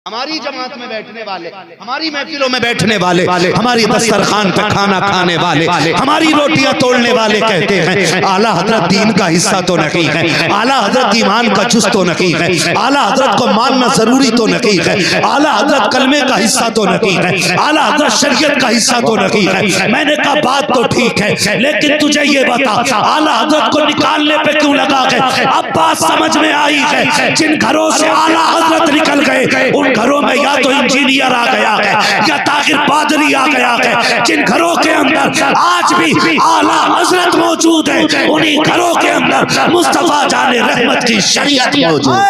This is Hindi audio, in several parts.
हमारी जमात में बैठने वाले, हमारी महफिलों में बैठने वाले, हमारी दस्तरखान पे खाना खाने वाले, हमारी रोटियां तोड़ने वाले कहते हैं आला हजरत दीन का हिस्सा तो नहीं है, आला हजरत ईमान का जुज तो नहीं है, आला हजरत को मानना जरूरी तो नहीं है, आला हजरत कलमे का हिस्सा तो नहीं है, आला हजरत शरीयत का हिस्सा तो नहीं है। मैंने कहा बात तो ठीक है, लेकिन तुझे ये बता आला हजरत को निकालने पे क्यों लगा है? अब बात समझ में आई है। जिन घरों से आला हजरत निकल गए उन घरों में या तो इंजीनियर आ गया है या ताहिर पादरी आ गया है। जिन घरों के अंदर आज भी आला हजरत मौजूद है उन्हीं घरों के अंदर मुस्तफा जाने रहमत की शरीयत मौजूद है।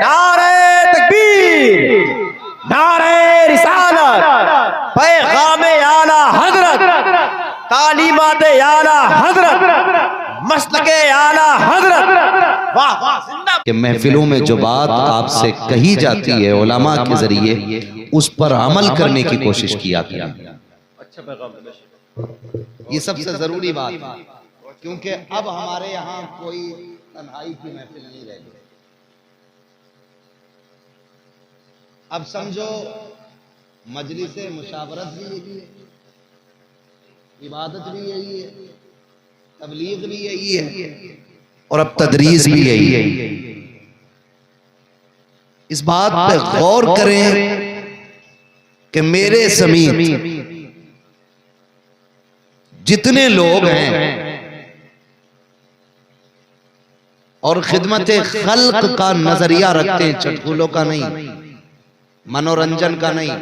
नारे तकबीर, नारे रिसालत, पैगाम आला हजरत, तालीमात आला हजरत, मसलके आला हजरत। वाह वाह कि महफिलों में जो बात आपसे कही जाती है उलमा के जरिए उस पर अमल करने की कोशिश की जाती है। ये सबसे जरूरी बात है, क्योंकि अब हमारे यहाँ कोई तन्हाई की महफिल नहीं रह गई। अब समझो मजलिस मुशावरत भी यही है, इबादत भी यही है, तबलीग भी यही है और अब तदरीस भी यही है। इस बात पे गौर करें कि मेरे समीत जितने लोग हैं और खिदमत खल्क का नजरिया रखते हैं, चटकुलों का नहीं, मनोरंजन का नहीं,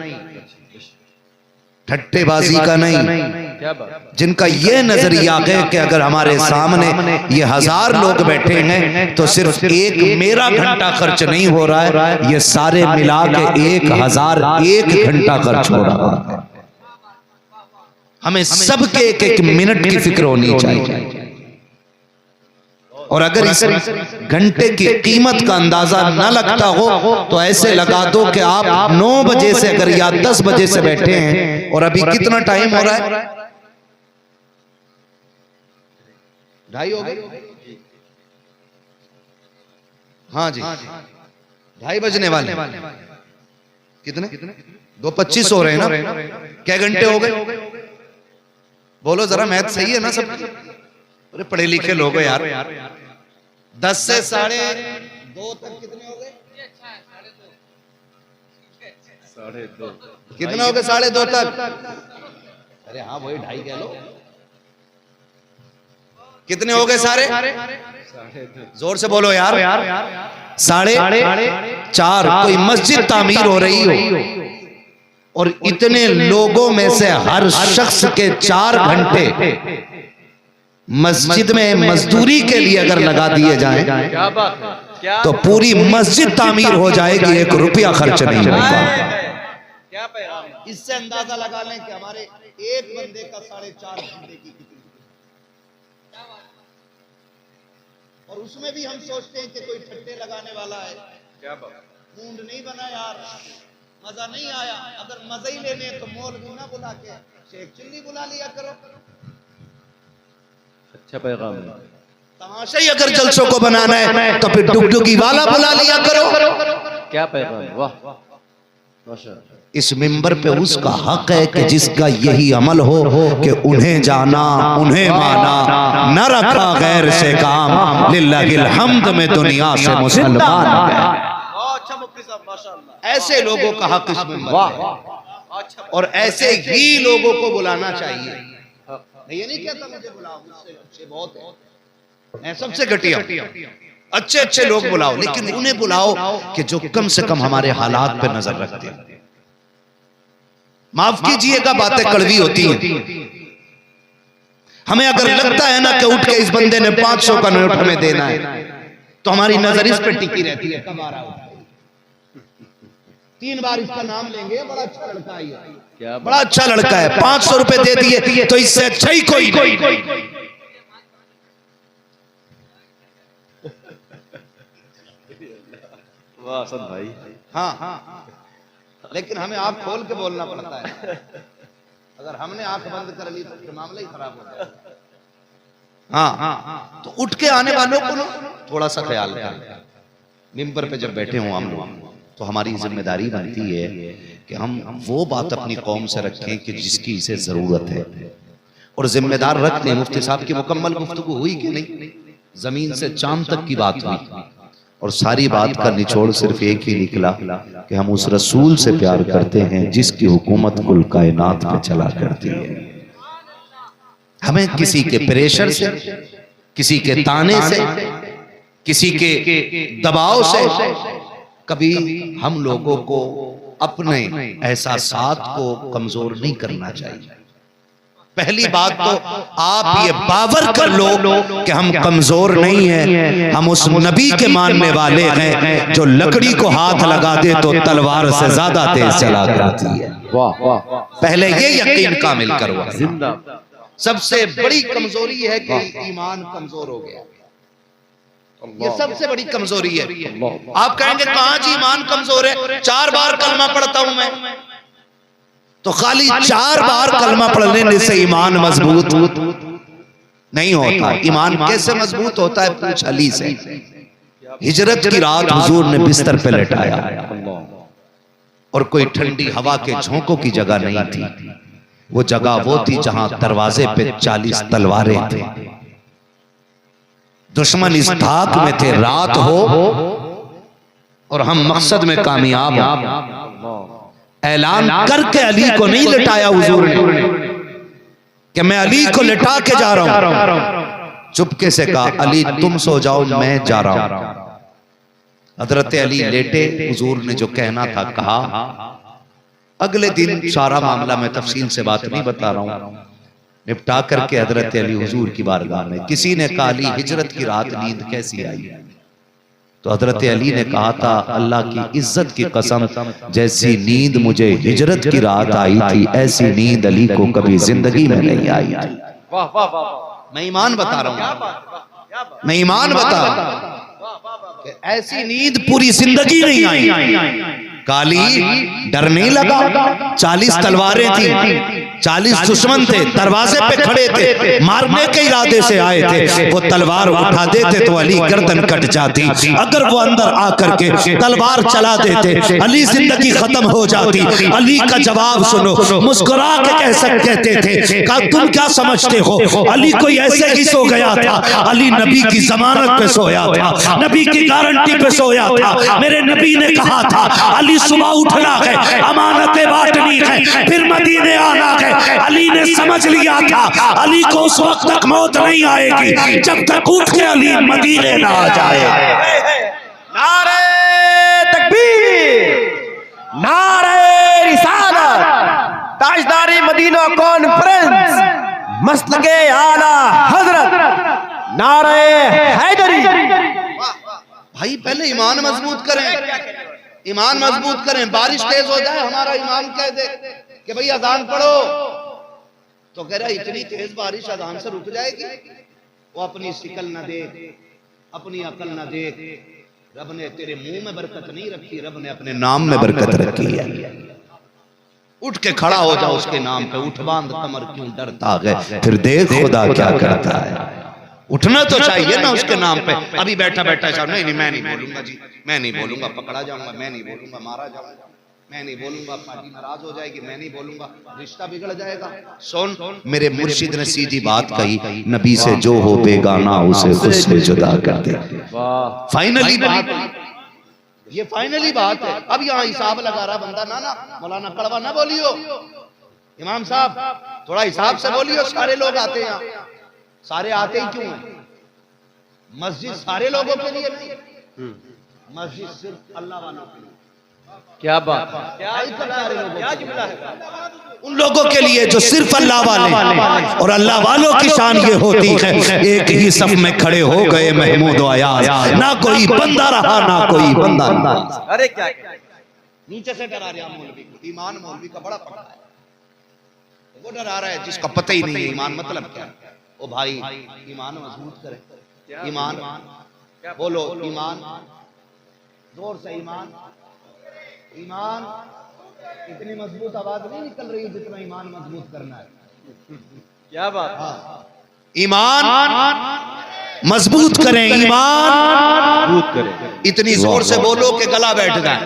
ठट्टेबाजी का नहीं, जिनका ये नजरिया है कि अगर हमारे सामने ये 1000 लोग बैठे हैं तो सिर्फ एक मेरा घंटा खर्च नहीं हो रहा है, ये सारे मिला के 1001 घंटा खर्च हो रहा है। हमें सबके एक एक मिनट की फिक्र होनी चाहिए। और अगर इस घंटे की कीमत का अंदाजा न लगता हो तो ऐसे लगा दो कि आप 9 बजे से अगर या 10 बजे से बैठे हैं और अभी कितना टाइम हो रहा है? 2:30 हो गए। हाँ जी, 2:30 बजने वाले। कितने? 2:25 हो रहे हैं ना? क्या घंटे हो गए? बोलो जरा, मैथ सही है ना सब? अरे पढ़े लिखे लोग यार। 10 से 2:30 तक कितने हो गए? 2:30। कितना हो गए 2:30 तक? अरे हाँ वही 2:30 कह लो। कितने हो गए सारे? जोर से बोलो यार। 4:30। कोई मस्जिद तामीर हो रही हो और इतने लोगों में से हर शख्स के 4 घंटे मस्जिद में मजदूरी के लिए अगर लगा दिए जाएं तो पूरी मस्जिद तामीर हो जाएगी, 1 रुपया खर्च नहीं होगा। इससे अंदाजा लगा लें कि हमारे एक बंदे का 4.5 घंटे की कितनी, और उसमें भी हम सोचते हैं कि कोई ठट्टे लगाने वाला है। मूड नहीं बना यार, मजा नहीं आया। अगर मजा ही लेने तो मौलवी ना बुला के शेख चिल्ली बुला लिया करो। अच्छा पैगाम। तमाशा ही अगर जलसों को बनाना है तो फिर डुगडुगी वाला बुला लिया करो। क्या पैगाम, वाह माशाअल्लाह। इस मिंबर पे उसका हक है कि जिसका यही अमल हो कि उन्हें जाना, उन्हें माना, न रखा गैर से काम, लिल्लाहिल हम्द में दुनिया से मुसलमान हो गया। ऐसे लोगों का हक इस मिंबर पे, और ऐसे ही लोगों को बुलाना चाहिए। ये नहीं कहता मुझे बुलाओ, मुझसे अच्छे बहुत है, मैं सबसे घटिया, अच्छे अच्छे लोग बुलाओ, लेकिन उन्हें बुलाओ कि जो कम से कम हमारे हालात पे नजर रखते हैं। माफ कीजिएगा बातें कड़वी होती हैं। हमें अगर लगता है ना कि उठ के इस बंदे ने 500 का नोट हमें देना है तो हमारी नजर इस पे टिकी रहती है। कब आ रहा हो 3 बार इसका नाम लेंगे, बड़ा अच्छा लड़का है, बड़ा अच्छा लड़का है, 500 रुपए दे दिए तो इससे अच्छा ही कोई नहीं। वाह हसन भाई। हाँ, लेकिन हमें आंख खोल के बोलना पड़ता है। अगर हमने आंख बंद कर ली तो फिर मामला ही खराब हो जाएगा। हाँ, तो उठ के आने वालों को थोड़ा सा ख्याल करें। मिंबर पे जब बैठे हों हम लोग, तो हमारी जिम्मेदारी बनती है कि हम वो बात अपनी कौम से रखें कि जिसकी इसे जरूरत है, और जिम्मेदार रखते हैं। मुफ्ती साहब की मुकम्मल गुफ्तगू हुई कि नहीं? जमीन से चांद तक की बात हुई, और सारी बात का निचोड़ सिर्फ एक ही निकला कि हम उस रसूल से प्यार करते हैं जिसकी हुकूमत कुल कायनात पे चला करती है। हमें किसी के प्रेशर से, किसी के ताने से, किसी के दबाव से कभी हम लोगों को अपने एहसासात को कमजोर नहीं करना चाहिए। पहली बात तो आप ये बावर कर लो कि हम कमजोर नहीं हैं, हम उस नबी के मानने वाले हैं जो लकड़ी को हाथ लगा दे तो तलवार से ज्यादा तेज चला करती है। वाह वाह, पहले ये यकीन कामिल करवा। सबसे बड़ी कमजोरी है कि ईमान कमजोर हो गया, ये सबसे बड़ी कमजोरी है। आप कहेंगे कहां जी ईमान कमजोर है? 4 बार कलमा पढ़ता हूं मैं, तो खाली 4 बार कलमा पढ़ने से ईमान मजबूत नहीं होता। ईमान कैसे मजबूत होता है? पूछ अली से। हिजरत की रात हुजूर ने बिस्तर पे लेटाया और कोई ठंडी हवा के झोंकों की जगह नहीं थी। वो जगह वो थी जहां दरवाजे पे 40 तलवारें थे। दुश्मन इस धाक में थे, रात हो और हम मकसद में कामयाब हो। ऐलान करके अली को नहीं लिटाया हुजूर ने कि मैं अली को लिटा के जा रहा हूं। चुपके से कहा अली तुम सो जाओ, मैं जा रहा हूं। हजरत अली लेटे, हुजूर ने जो कहना था कहा। अगले दिन सारा मामला मैं तफसील से बात नहीं बता रहा हूं, निपटा करके हजरत अली हुजूर की बारगाह में। किसी ने कहा अली हिजरत की रात नींद कैसी आई? तो हजरत अली ने कहा था अल्लाह की इज्जत की कसम, जैसी नींद मुझे हिजरत की रात आई थी ऐसी नींद अली को कभी जिंदगी में नहीं आई थी। वाह वाह वाह, मैं ईमान बता रहा हूं, मैं ईमान बता रहा हूं, ऐसी नींद पूरी जिंदगी नहीं आई। काली डर नहीं लगा, 40 तलवारें थी, 40 दुश्मन थे, दरवाजे पे खड़े थे, मारने के इरादे से आए थे। वो तलवार उठा देते तो अली गर्दन कट जाती। अगर वो अंदर आकर के तलवार चला देते अली जिंदगी खत्म हो जाती। अली का जवाब सुनो, मुस्कुरा के कहते थे का तुम क्या समझते हो? अली कोई ऐसे ही सो गया था? अली नबी की जमानत पे सोया था, नबी की गारंटी पे सोया था। मेरे नबी ने कहा था अली सुबह उठना है, अमानतें बांटनी है, फिर मदीने आना है। अली ने समझ लिया था अली को उस वक्त तक मौत नहीं आएगी जब तक उठ के अली मदीने ना आ जाए। नारे तकबीर, नारे रिसालत, ताजदारी मदीना कॉन्फ्रेंस, मसलके आला हजरत, नारे हैदरी। भाई पहले ईमान मजबूत करें, ईमान मजबूत करें। बारिश तेज हो जाए, हमारा ईमान कह दे कि भाई अजान पढ़ो, तो कह रहा इतनी तेज बारिश अजान से रुक जाएगी। वो अपनी शिकल न देख, अपनी अकल न देख। रब ने तेरे मुंह में बरकत नहीं रखी, रब ने अपने नाम में बरकत रखी है। उठ के खड़ा हो जाओ उसके नाम पे, उठ बांध कमर क्यों डरता है, फिर देख खुदा क्या करता है। उठना तो चाहिए ना उसके नाम पे। अभी बैठा बैठा साहब नहीं मैं नहीं बोलूंगा जी, मैं नहीं बोलूंगा, पकड़ा जाऊंगा, मैं नहीं बोलूंगा, मारा जाऊंगा, मैं नहीं बोलूंगा, पार्टी नाराज हो जाएगी, मैं नहीं बोलूंगा, रिश्ता बिगड़ जाएगा। सुन, मेरे मुर्शिद ने सीधी बात कही, नबी से जो हो बेगाना उसे खुद से जुदा कर दे। फाइनली बात, ये फाइनली बात है। अब यहाँ हिसाब लगा रहा बंदा, ना मौलाना कड़वा ना बोलियो, इमाम साहब थोड़ा हिसाब से बोलियो। सारे लोग आते हैं यहाँ, सारे आते ही क्यों हैं? मस्जिद सारे लोगों के लिए नहीं, मस्जिद सिर्फ अल्लाह वालों के लिए। क्या बात, क्या जुमला है? उन लोगों के लिए जो सिर्फ अल्लाह वाले, और अल्लाह वालों की शान ये होती है एक ही सफ में खड़े हो गए महमूद अयाज, ना कोई बंदा रहा ना कोई बंदा। अरे क्या नीचे से डरा रहा मौलवी को, ईमान मौलवी का बड़ा पकड़ा है, वो डरा रहा है जिसका पता ही नहीं है ईमान मतलब क्या। ओ भाई ईमान मजबूत करे, ईमान बोलो, ईमान जोर से, ईमान, ईमान। इतनी मजबूत आवाज नहीं निकल रही जितना ईमान मजबूत करना है। क्या बात, हाँ। ईमान मजबूत करें ईमान, मजबूत करें। इतनी जोर से बोलो कि गला बैठ जाए,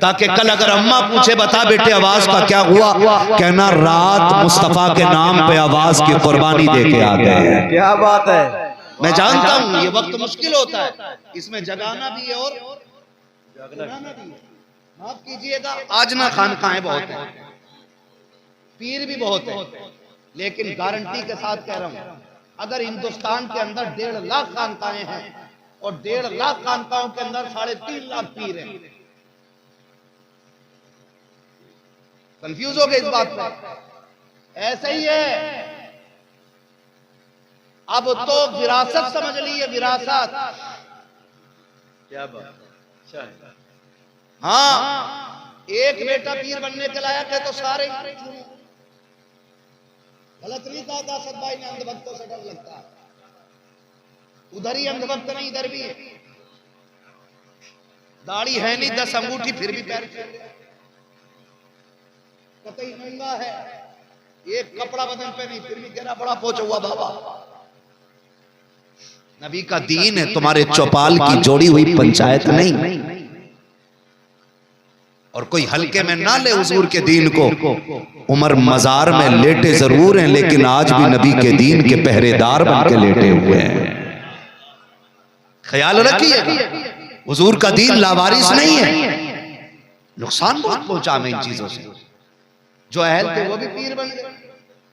ताकि कल अगर अम्मा पूछे बता बेटे आवाज का क्या हुआ, कहना रात मुस्तफा के नाम पे आवाज की कुर्बानी दे के आ गए। क्या बात है। मैं जानता हूं ये वक्त मुश्किल होता है, इसमें जगाना भी है और जगाना भी है। माफ कीजिएगा, आज ना खानकाहें बहुत है, पीर भी बहुत है, लेकिन गारंटी के साथ कह रहा हूं, अगर हिंदुस्तान के अंदर 1.5 लाख खानकाहें हैं और 1.5 लाख खानकाहों के अंदर 3.5 लाख पीर हैं, कंफ्यूज हो गए इस बात पर? ऐसा ही है। अब तो विरासत समझ ली है, विरासत। क्या बात। अच्छा है। हाँ, एक बेटा पीर बनने के लायक है तो सारे गलत नहीं कहा दासद भाई ने, अंधभक्तों से डर लगता है। उधर ही अंधभक्त नहीं, इधर भी है। दाढ़ी है नहीं 10 अंगूठी फिर भी पैर कतई महंगा है, एक कपड़ा बदन पे नहीं फिर भी घेरा बड़ा पहुंचा हुआ बाबा। नबी का दीन है, तुम्हारे चौपाल की जोड़ी हुई पंचायत नहीं। और कोई हल्के में ना ले हुजूर के दीन को। उमर मजार में लेटे जरूर हैं, लेकिन आज भी नबी के दीन के पहरेदार बन के लेटे हुए हैं। ख्याल रखिए, हुजूर का दीन लावारिस नहीं है। नुकसान बहुत पहुंचा हमें इन चीजों से। जो अहल थे वो भी पीर बन गए,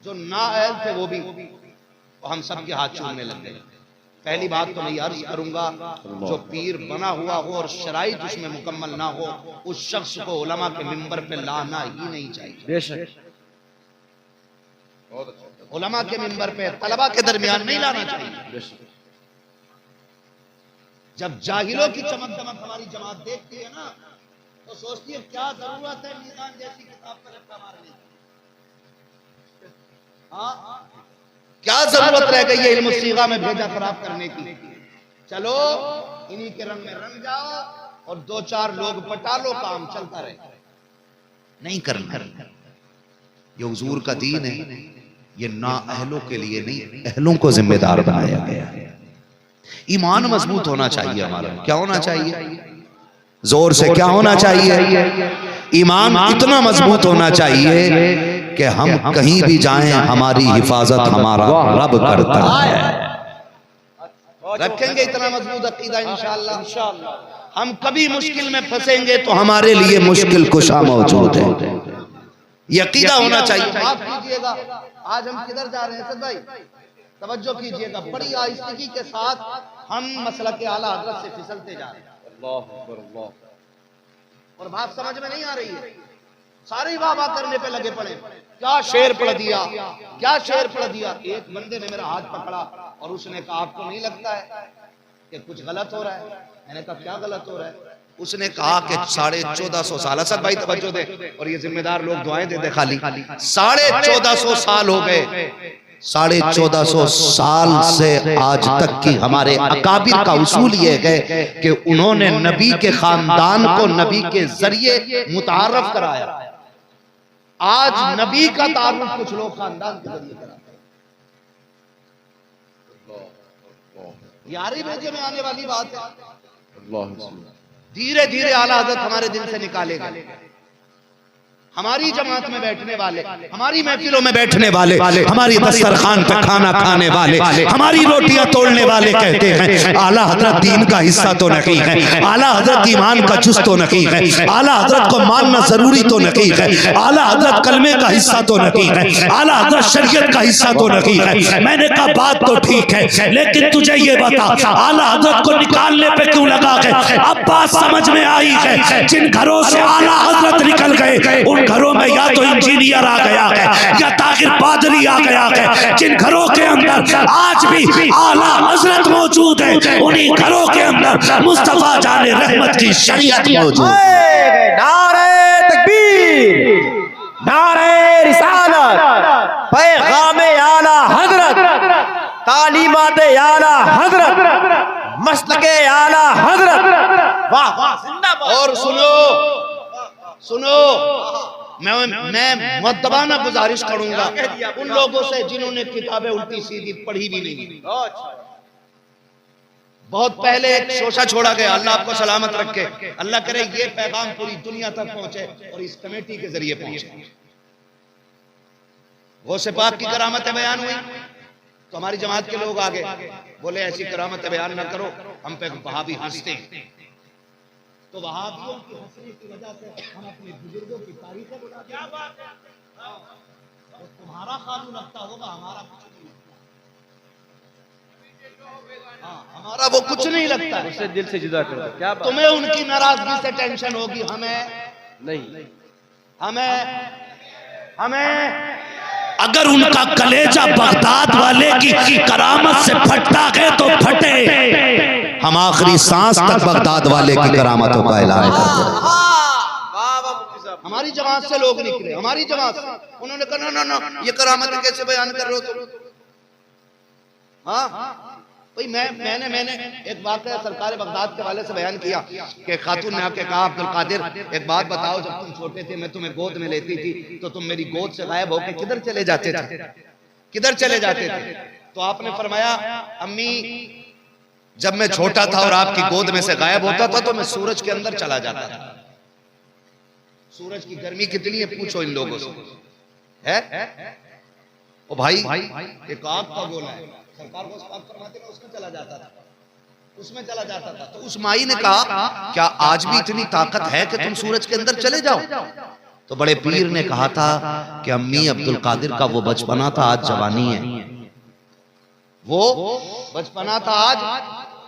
जो ना अहल थे वो भी, तो हम सबके हाथ छूने लग गए। पहली बात तो मैं अर्ज करूंगा, जो पीर बना हुआ हो और शराइत उसमें मुकम्मल ना हो, उस शख्स को उलमा के मिंबर पे लाना ही नहीं चाहिए। बेशक। उलमा के मिंबर पे तलबा के दरमियान नहीं लाना चाहिए। जब जाहिलों की चमक दमक हमारी जमात देखती है ना, तो सोचती है क्या जरूरत है मीज़ान जैसी किताब पर रखा मारने की। हाँ, क्या जरूरत रह गई है इल्म सीगा में भेजा खराब करने की। चलो इन्हीं के रंग में रंग जाओ और 2-4 लोग पटा लो, काम चलता रहे। नहीं करना, ये हुजूर का दीन है, ये ना अहलों के लिए नहीं, अहलों को जिम्मेदार बनाया गया है। ईमान मजबूत होना चाहिए हमारा। क्या होना चाहिए? जोर से क्या होना चाहिए? ईमान इतना मजबूत होना चाहिए कि हम कहीं भी जाएं हमारी हिफाजत हमारा रब करता है। रखेंगे इतना मजबूत अकीदा इंशाअल्लाह। हम कभी मुश्किल में फंसेंगे तो हमारे लिए मुश्किल कुशा मौजूद है। ये अकीदा होना चाहिए। माफ कीजिएगा, आज हम किधर जा रहे हैं सद भाई? तवज्जो कीजिएगा, बड़ी आहिस्तगी के साथ हम मसला के आला हजरत से फिसलते जा रहे हैं। और बात समझ में नहीं आ रही है, सारे वाह वाह करने पे लगे पड़े। क्या शेर पढ़ दिया, क्या शेर पढ़ दिया। एक बंदे ने मेरा हाथ पकड़ा और उसने कहा आपको नहीं लगता है कि कुछ गलत हो रहा है? मैंने कहा क्या गलत हो रहा है? उसने कहा कि 1450 साल, असद भाई तवज्जो दे और ये जिम्मेदार लोग दुआएं दे दे खाली, 1450 साल हो गए। 1450 साल से आज तक की हमारे अकाबिर का उसूल ये है कि उन्होंने नबी के खानदान को नबी के जरिए मुतारफ कराया। आज नबी का तारुफ कुछ लोग खानदान के जरिए कराते हैं। यारी भेजे में आने वाली बात है। धीरे धीरे आला हज़रत हमारे दिल से निकालेगा। हमारी जमात में बैठने वाले, हमारी महफिलों में बैठने वाले, हमारी दस्तरखान पे खाना खाने वाले, हमारी रोटियां तोड़ने वाले कहते हैं आला हजरत दीन का हिस्सा तो नहीं है, आला हजरत ईमान का जुज़ तो नहीं है, आला हजरत को मानना जरूरी तो नहीं है, आला हजरत कलमे का हिस्सा तो नहीं है, आला हजरत शरीयत का हिस्सा तो नहीं है। मैंने कहा बात तो ठीक है, लेकिन तुझे ये बता आला हजरत को निकालने पे क्यों लगा है? अब बात समझ में आई है। जिन घरों से आला हजरत निकल गए उन घरों में या तो इंजीनियर आ गया है या ताहिर पादरी आ गया है। जिन घरों के अंदर आज भी आला हजरत मौजूद है, उन्हीं घरों के अंदर मुस्तफा जाने रहमत की शरीयत मौजूद है। नारे तकबीर, नारे रिसालत, पैगाम आला हजरत, तालीमात आला हजरत, मसलके आला हजरत। वाह वाह, जिंदाबाद। और सुनो, मैं मुअद्दबाना गुजारिश करूंगा उन लोगों से जिन्होंने किताबें उल्टी सीधी पढ़ी भी नहीं। बहुत पहले एक शोशा छोड़ा गया, अल्लाह आपको सलामत रखे। अल्लाह करे ये पैगाम पूरी दुनिया तक पहुंचे और इस कमेटी के जरिए पहुंचे। गौसे पाक की करामतें बयान हुई तो हमारी जमात के लोग आगे बोले ऐसी करामतें बयान ना करो, हम पे वहाबी हंसते हैं। तो वहाबियों की हंसने की वजह से हम अपने बुजुर्गों की तारीखें बुला क्या बात है। तो तुम्हारा कानून लगता होगा, हमारा कुछ नहीं लगता। हाँ, हमारा वो कुछ नहीं लगता, उससे दिल से जुदा कर दो। क्या बात? तुम्हें उनकी नाराजगी से टेंशन होगी, हमें नहीं। हमें अगर उनका कलेजा बगदाद वाले की करामत से फटता है तो फटे। हम आखिरी सांस तक बगदाद वाले की करामतों का ऐलान करते हैं। हमारी जमात से लोग निकले, हमारी जमात से, उन्होंने कहा ना ना ये करामत कैसे बयान कर रहे हो तुम। हाँ भाई मैंने एक बात है सरकार बगदाद के वाले से बयान किया कि खातून ने आके कहा अब्दुल कादिर एक बात बताओ, जब तुम छोटे थे मैं तुम्हें गोद में लेती थी तो तुम मेरी गोद से गायब होकर किधर चले जाते थे, किधर चले जाते थे। तो आपने फरमाया अम्मी जब मैं छोटा था और आपकी गोद में से गायब होता था तो मैं सूरज के अंदर चला जाता था। सूरज की गर्मी कितनी है पूछो इन लोगों से, है ओ भाई एक आग का गोला है, सरकार को फरमाते हैं उसमें चला जाता था, उसमें चला जाता था। तो उस माई ने कहा क्या आज भी इतनी ताकत है कि तुम सूरज के अंदर चले जाओ। तो बड़े पीर ने कहा था कि अम्मी अब्दुल कादिर का वो बचपना था आज जवानी है, वो बचपना था आज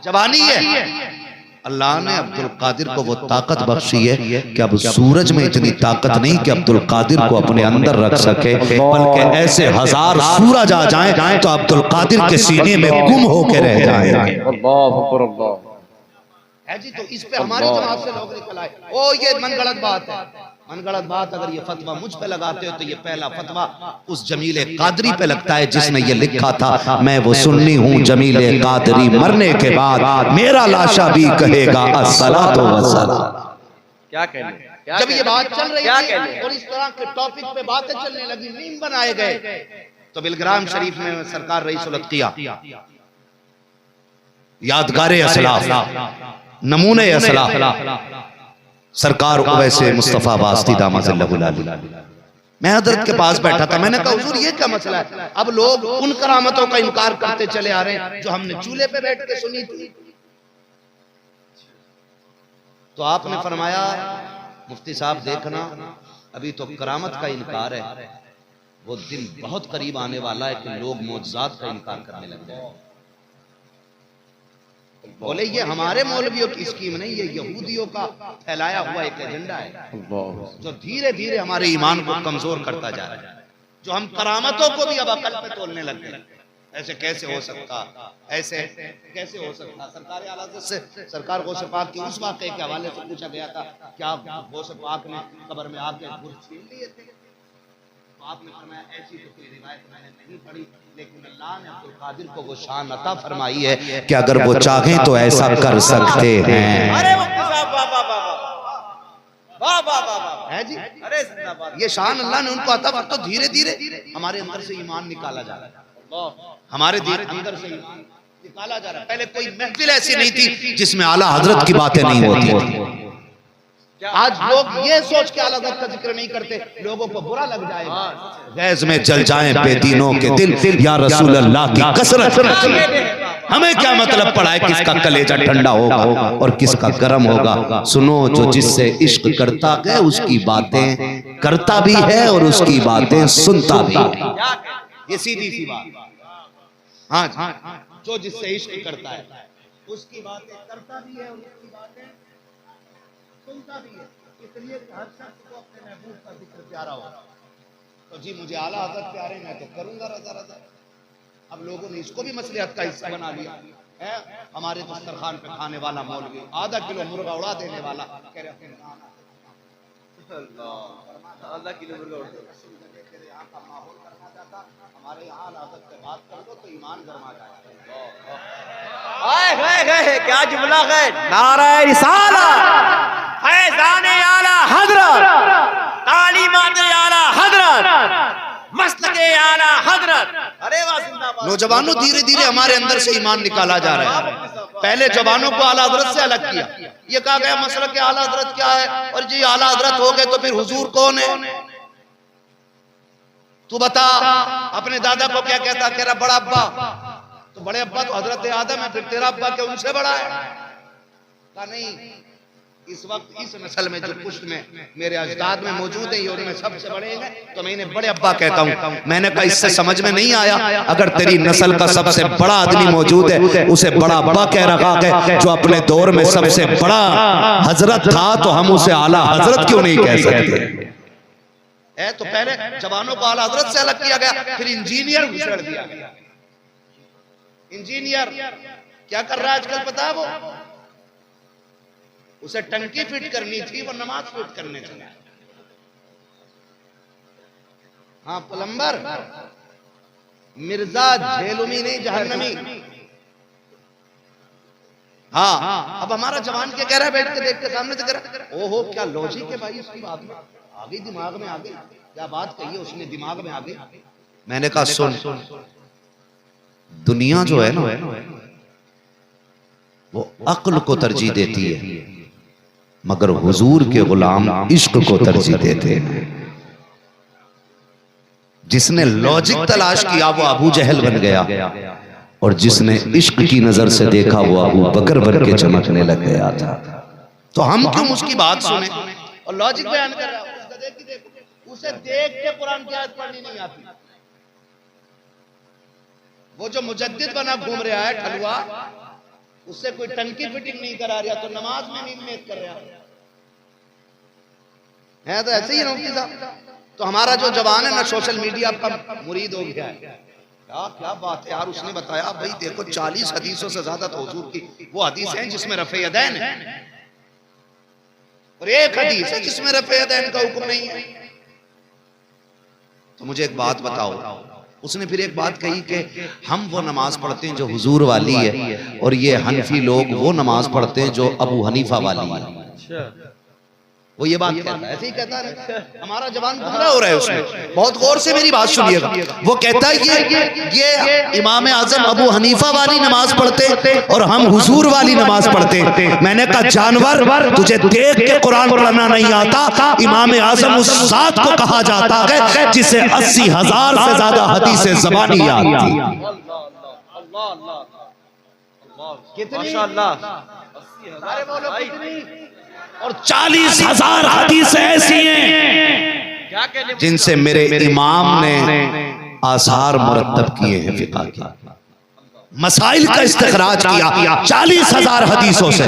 जवानी है। अल्लाह ने अब्दुल कादिर को वो ताकत बख्शी है कि अब सूरज में इतनी ताकत नहीं कि अब्दुल कादिर को अपने अंदर रख सके, बल्कि ऐसे हजार सूरज आ जाएं तो अब्दुल कादिर के सीने में गुम होकर रह जाएंगे। है जी, तो इस पे हमारी जमात से लोग निकल आए, ओ ये मनगढ़ंत बात है, मनगढ़ंत बात। अगर ये फतवा मुझ पे लगाते हो तो ये पहला फतवा उस जमीले कादरी पे लगता है जिसने ये लिखा था मैं वो सुन्नी हूँ जमीले कादरी, मरने के बाद मेरा लाशा भी कहेगा अस्सलातु वस्सलाम। क्या कहने जब ये बात चल रही थी और इस तरह के टॉपिक पे बातें चलने लगी, मीम बनाए गए, तो बिलग्राम शरीफ में सरकार रईसुल अत्किया यादगारे असलाफ नमूने असलाफ सरकार वैसे मुस्तफा वास्ती दामतुल्लाह अलैहि, मैं हजरत के पास बैठा था, मैंने कहा हुजूर ये क्या मसला है, अब लोग उन करामतों का इनकार करते चले आ रहे हैं जो हमने चूल्हे पे बैठ के सुनी थी। तो आपने फरमाया मुफ्ती साहब देखना अभी तो करामत का इनकार है, वो दिन बहुत करीब आने वाला है कि लोग मौजज़ात का इनकार करने लग जाए। बोले ये हमारे मौलवियों की स्कीम नहीं, ये यहूदियों का फैलाया हुआ एक एजेंडा है जो धीरे धीरे हमारे ईमान को कमजोर करता जा रहा है, जो हम करामतों को भी अब अकल पे तोलने लग गए। ऐसे कैसे हो सकता, ऐसे कैसे हो सकता। सरकार आला से सरकार गौसे पाक के उस वाक़े के हवाले से पूछा गया था क्या गौसे पाक ने कब्र में आके गुर छीन लिए थे, तो आपने फरमाया ऐसी तो कोई रिवायत मैंने नहीं पढ़ी, लेकिन अल्लाह ने अब्दुल कादिर को वो शान अता फरमाई है कि अगर वो चाहें तो ऐसा कर सकते हैं। अरे मुफ्ती साहब वाह वाह वाह वाह वाह वाह है जी, अरे जिंदाबाद। ये शान अल्लाह ने उनको अता, तो धीरे धीरे हमारे अंदर से ईमान निकाला जा रहा है, हमारे अंदर से ईमान निकाला जा रहा है। पहले कोई महफिल ऐसी नहीं थी जिसमें आला हजरत की बातें नहीं होती थी। आज लोग ये सोच के आला हज़रत का जिक्र नहीं करते, लोगों को बुरा लग जाएगा। गैज़ में जल जाएं बेदीनों के दिल, या रसूल अल्लाह की कसरत। हमें क्या मतलब पड़ा है किसका कलेजा ठंडा होगा और किसका गर्म होगा। सुनो जो जिससे इश्क करता है उसकी बातें करता भी है और उसकी बातें सुनता भी है। ये सीधी सी बात। हाँ, जो जिससे इश्क करता है उसकी बातें करता भी है और उसकी बातें सुनता भी है। इसलिए हर शख्स को अपने महबूब का जिक्र प्यारा हो। तो जी मुझे आला हज़रत प्यारे, मैं तो करूंगा रज़ा रज़ा। अब लोगों ने इसको भी मसलिहत का हिस्सा बना लिया है। हमारे दस्तरखान पे खाने वाला मौलवी आधा किलो मुर्गा उड़ा देने वाला कह रहे आधा किलो मुर्गा उड़ा तेरे यहाँ का माहौल करना चाहता, हमारे यहाँ आला हज़रत से बात कर दो तो ईमान गरमा जाएगा। हाय हाय हाय क्या जुमला है। नारे रिसालत, फैज़ाने आला हज़रत, तालीमाते आला हज़रत, मसलके आला हज़रत। अरे वाह जिंदाबाद। नौजवानों धीरे धीरे हमारे अंदर से ईमान निकाला जा रहा है। पहले जवानों को आला हजरत से अलग किया। ये कहा गया मसला कि आला हजरत क्या है, और जी आला हजरत हो गए तो फिर हुजूर कौन है? तू बता। अपने दादा को क्या कहता? कह रहा बड़ा अब्बा। तो बड़े अब्बा तो हजरत आदम है, फिर तेरा अब्बा क्या उनसे बड़ा है? कहा नहीं, इस वक्त इस नस्ल में जो पुश्त में मेरे अजदाद में मौजूद है और मैं सबसे बड़े हैं, तो मैं इन्हें बड़े अब्बा कहता हूं। मैंने कहा इससे समझ में नहीं आया, अगर तेरी नस्ल का सबसे बड़ा आदमी मौजूद है उसे बड़ा अब्बा कह रखा है, जो अपने दौर में सबसे बड़ा हजरत था, तो हम उसे आला हजरत क्यों नहीं कह सकते? है तो पहले जवानों को आला हजरत से अलग किया गया, फिर इंजीनियर घुसेड़ दिया गया। इंजीनियर क्या कर रहा है आजकल पता है? वो उसे टंकी फिट करनी थी, वो नमाज फिट करने चला। हाँ प्लम्बर, मिर्जा झेलुमी नहीं जहन्नमी। हाँ अब हमारा जवान क्या कह रहा है? बैठ के देख के सामने से कह रहा, ओहो क्या लॉजिक है भाई उसकी बात में, आ गई दिमाग में, आ गई क्या बात कही है उसने, दिमाग में आ गई। मैंने कहा सुन, दुनिया जो है ना वो अक्ल को तरजीह देती है, मगर हुजूर के गुलाम इश्क को तरजीह देते हैं। जिसने लॉजिक तलाश किया वो अबू जहल बन गया, और जिसने इश्क की नजर से देखा वो अबू बकर बन के चमकने लग गया था। तो हम क्यों उसकी बात सुने और लॉजिक बयान कर रहा है? उसे देख के कुरान की आयत पढ़नी नहीं आती। वो जो मुजद्दिद बना घूम रहा है ठलुआ, उससे कोई टंकी फिटिंग नहीं करा रहा, तो नमाज में नहीं मेद कर रहा है। तो ऐसे ही मुफ्ती साहब, तो हमारा जो जवान है ना सोशल मीडिया का मुरीद हो गया है। क्या क्या बात है यार, उसने बताया भाई देखो 40 हदीसों से ज्यादा तो हुजूर की वो हदीस है जिसमें रफ़े यदैन है, और एक हदीस है जिसमें रफ़े यदैन का हुक्म नहीं है। तो मुझे एक बात बताओ, उसने फिर एक बात कही कि हम वो नमाज पढ़ते हैं जो हुजूर वाली है, और ये हनफी लोग वो नमाज पढ़ते हैं जो अबू हनीफा वाली है। वो ये बात कहता है, ऐसे ही कहता है। हमारा जवान गुमराह हो रहा है उसमें। बहुत गौर से मेरी बात सुनिएगा। वो कहता है ये इमाम आजम अबू हनीफा वाली नमाज पढ़ते और हम हुजूर वाली नमाज पढ़ते। मैंने कहा जानवर, तुझे देख के कुरान पढ़ना नहीं आता। इमाम आजम उस जात को कहा जाता है जिसे 80,000 से ज्यादा हदीसें ज़बानी याद थी। कितनी? और 40,000 हदीसें ऐसी हैं जिनसे मेरे इमाम ने आसार मुरत्तब किए हैं, फिक़ह के मसाइल का इस्तिखराज किया 40,000 हदीसों से।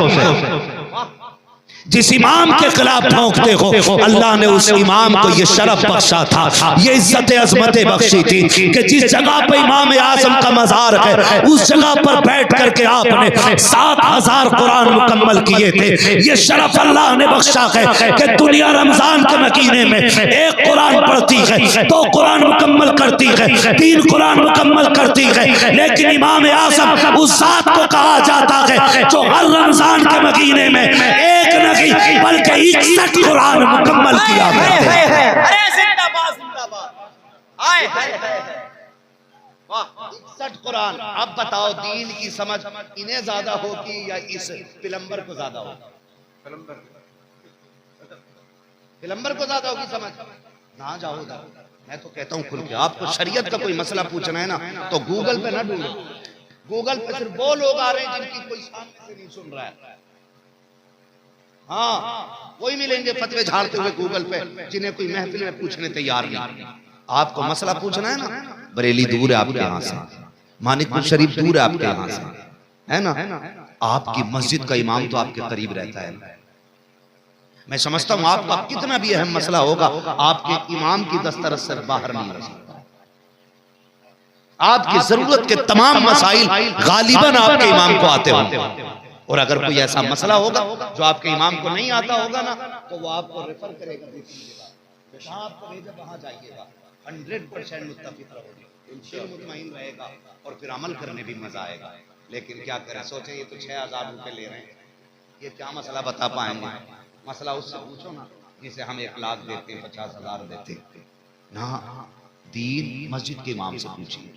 जिस इमाम के खिलाफ ठोंकते हो, अल्लाह ने उस इमाम को ये शरफ बख्शा था, ये इज्जत अजमतें बख्शी थी कि जिस जगह पर इमाम आजम का मज़ार है उस जगह पर बैठ करके आपने 7,000 कुरान मुकम्मल किए थे। ये शरफ अल्लाह ने बख्शा है कि दुनिया रमजान के महीने में एक कुरान पढ़ती है, 2 कुरान मुकम्मल करती है, 3 कुरान मुकम्मल करती है, लेकिन इमाम आजम उस जात को कहा जाता है जो हर रमजान के महीने में एक नहीं बल्कि 61 कुरान मुकम्मल किया करते हैं। अरे जिंदाबाद जिंदाबाद, आए वाह 61 कुरान। अब बताओ दीन की समझ इन्हें ज्यादा होगी या इस पिलंबर को ज्यादा होगी? पिलंबर को ज्यादा होगी समझ। ना जाओ उधर, मैं तो कहता हूँ खुल के, आपको शरीयत का कोई मसला पूछना है ना तो गूगल पे ना ढूंढो। गूगल पे सिर्फ वो लोग आ रहे हैं जिनकी कोई सामने से नहीं सुन रहा है। हाँ वही मिलेंगे फतवे झाड़ते हुए गूगल पे, जिन्हें कोई महफिल में पूछने तैयार नहीं। आपको मसला पूछना है ना, बरेली दूर है आपके यहाँ से, मानिकपुर शरीफ दूर है आपके यहाँ से, है ना? आपकी मस्जिद का इमाम तो आपके करीब रहता है। मैं समझता हूँ आपका कितना भी अहम मसला होगा, आपके इमाम की दस्तरस से बाहर नहीं रह सकता। आपकी जरूरत के तमाम मसाइल गालिबन आपके इमाम को आते होंगे, और अगर कोई ऐसा मसला होगा जो आपके इमाम को नहीं आता होगा ना, तो वो आपको रेफर करेगा, आपको भेजा वहां जाइएगा, 100% मुत्तफिक रहोगे, दिल मुतमईन रहेगा, और फिर अमल करने भी मजा आएगा। लेकिन क्या करें, सोचें ये तो 6,000 रुपये ले रहे हैं, ये क्या मसला बता पाएंगे? मसला उससे पूछो ना जिसे हम 1 लाख देते, 50,000 देते ना। दीन मस्जिद के इमाम से पूछिए।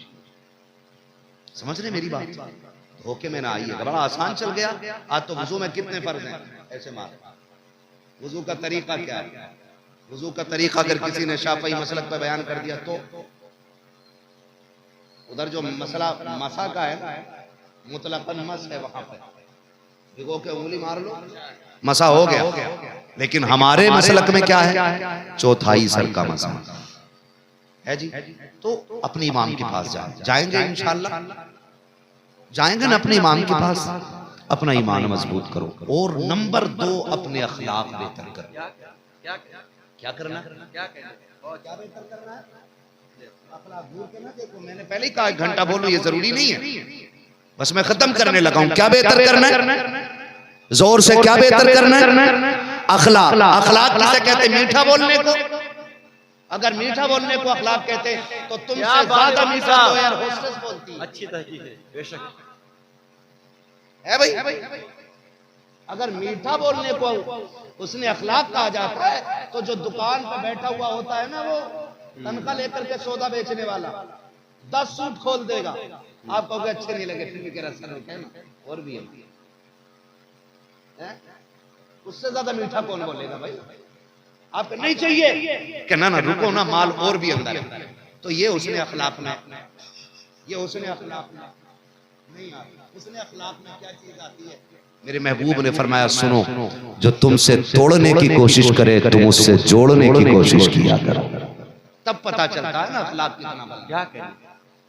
समझ रहे मेरी बात? धोखे में ना आइएगा, बड़ा आसान चल गया। आज तो वजू में कितने फर्ज हैं, ऐसे मार। वजू का तरीका क्या है? वजू का तरीका अगर किसी ने शाफई मसलक पर बयान कर दिया तो उधर जो मसला मसा का है, मुतलकन मस है, वहां पर भिगो के उंगली मार लो, मसा हो गया। लेकिन हमारे मसलक में क्या है? चौथाई सर का मसा है जी। तो अपने इमाम के पास जाएंगे इंशाअल्लाह, जाएंगे ना अपने इमाम के पास, अपना ईमान मजबूत करो। और नंबर 2, अपने अखलाक बेहतर करो। क्या करना? क्या बेहतर करना है? अखलाक दूर करना। देखो मैंने पहले ही कहा 1 घंटा बोलूं ये जरूरी नहीं है, बस मैं खत्म करने लगा हूं। क्या बेहतर करना है? जोर से क्या बेहतर करना है? अखलाक। अखलाक किसे कहते? मीठा बोलने को। अगर मीठा बोलने को अखलाक कहते तो तुमसे ज्यादा मीठा तो यार होस्टेस बोलती है। अच्छी तरीके है, बेशक है भाई। अगर मीठा बोलने को उसने अखलाक कहा जाता है तो जो दुकान पर बैठा हुआ होता है ना, वो तनख्वाह लेकर के सौदा बेचने वाला 10 सूट खोल देगा, आप कहोगे अच्छे नहीं लगे, फिर भी कह रहा सर है ना, और भी है। उससे ज्यादा मीठा कौन बोलेगा भाई? आपको नहीं चाहिए कि ना रुको ना, माल और भी अंदर है। तो ये उसने अखलाक में, ये उसने अखलाक में नहीं आती। उसने अखलाक में क्या चीज आती है? मेरे महबूब ने फरमाया सुनो, जो तुमसे तोड़ने की कोशिश करे तुम उससे जोड़ने की कोशिश किया करो। तब पता चलता है ना अखलाक कितना बड़ा। क्या कहें?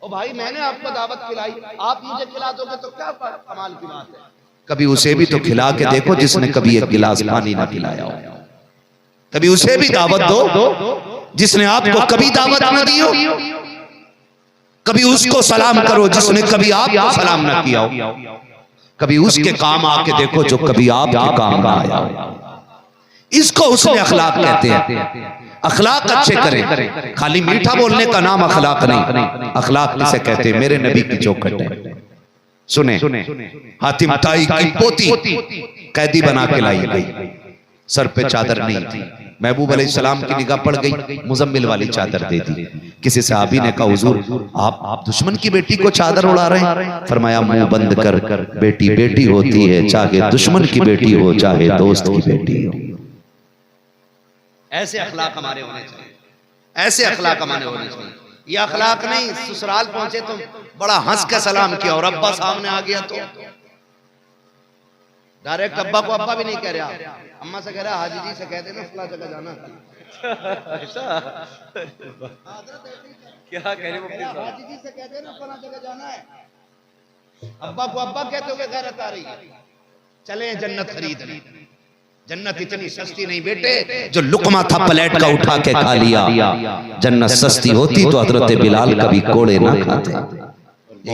ओ भाई मैंने आपको दावत खिलाई, आप मुझे खिला दोगे तो क्या कमाल की बात है। कभी उसे भी तो खिला के देखो जिसने कभी 1 गिलास पानी ना पिलाया हो। कभी उसे भी दावत दो जिसने आपको कभी दावत न दी हो। कभी उसको सलाम करो जिसने कभी आपको सलाम ना किया हो। कभी उसके काम आके देखो जो कभी आपके काम ना आया हो। इसको उसने अखलाक कहते हैं। अखलाक अच्छे करें। खाली मीठा बोलने का नाम अखलाक नहीं। अखलाक किसे कहते हैं? मेरे नबी की चौखट है। सुने, हातिम ताई की पोती कैदी बना के लाई गई, सर पे चादर नहीं थी। महबूब अलैहिस्सलाम की निगाह पड़ गई, मुजम्मिल वाली चादर दे दी। किसी सहाबी ने कहा हुजूर आप दुश्मन की बेटी को चादर उड़ा रहे हैं। फरमाया मुंह बंद कर, बेटी बेटी होती है, चाहे दुश्मन की बेटी हो चाहे दोस्त की बेटी हो। ऐसे अखलाक हमारे होने चाहिए, ऐसे अखलाक हमारे होने चाहिए। ये अखलाक नहीं ससुराल पहुंचे तो बड़ा हंस के सलाम किया और अब्बा सामने आ गया तो डायरेक्ट अब्बा को अब्बा भी नहीं कह रहा, अम्मा से कह रहा हाजी जी से कह देना फला जगह जाना। ऐसा क्या कह रहे हो? हाजी जी से कह देना फला जगह जाना है। अब्बा को अब्बा कहते हुए गैरत आ रही है। चले जन्नत खरीदने। जन्नत इतनी सस्ती नहीं बेटे, जो लुकमा था प्लेट का उठा के खा लिया। जन्नत सस्ती होती तो हजरत बिलाल कभी कोड़े ना खाते।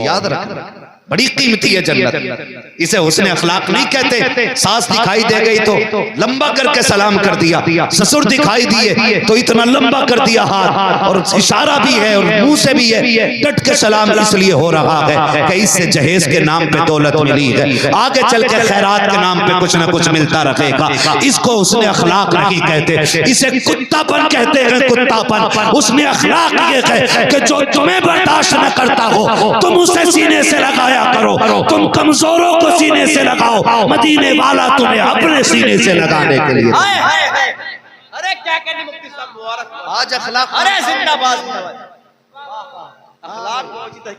याद रखना, बड़ी कीमती है जन्नत। इसे हुस्न अखलाक नहीं कहते। सास दिखाई दे गई तो लंबा करके सलाम कर दिया, ससुर दिखाई दिए तो इतना लंबा कर दिया हाथ, और इशारा भी है और मुंह से भी है। डट के सलाम इसलिए हो रहा है कि इससे जहेज के नाम पे दौलत मिली है, आगे चल के खैरात के नाम पे कुछ ना कुछ मिलता रहेगा। इसको उसने अखलाक नहीं कहते, इसे कुत्तापन कहते हैं। कुत्तापन। उसने अखलाक ये है कि जो तुम्हें बर्दाश्त न करता हो तुम उसे सीने से लगाया करो। तुम कमजोरों को सीने से लगाओ, मदीने वाला तुम्हें अपने सीने से लगाने के लिए। अरे क्या कहने मुफ्ती साहब, मुबारक। आज अखलाक, अरे जिंदाबाद। अखलाक पहुंची तक